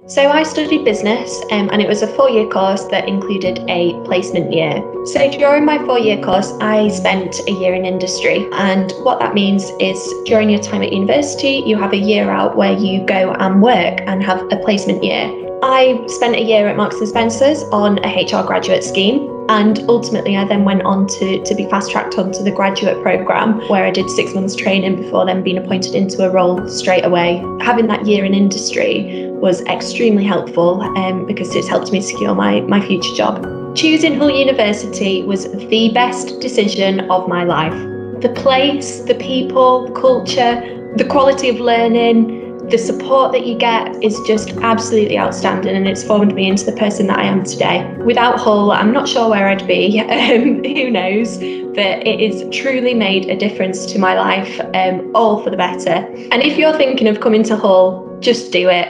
So I studied business, and it was a 4 year course that included a placement year. So during my 4 year course, I spent a year in industry. And what that means is during your time at university, you have a year out where you go and work and have a placement year. I spent a year at Marks and Spencer's on a HR graduate scheme. And ultimately, I then went on to be fast tracked onto the graduate programme, where I did 6 months training before then being appointed into a role straight away. Having that year in industry was extremely helpful because it's helped me secure my future job. Choosing Hull University was the best decision of my life. The place, the people, the culture, the quality of learning, the support that you get is just absolutely outstanding, and it's formed me into the person that I am today. Without Hull, I'm not sure where I'd be, who knows, but it has truly made a difference to my life, all for the better. And if you're thinking of coming to Hull, just do it.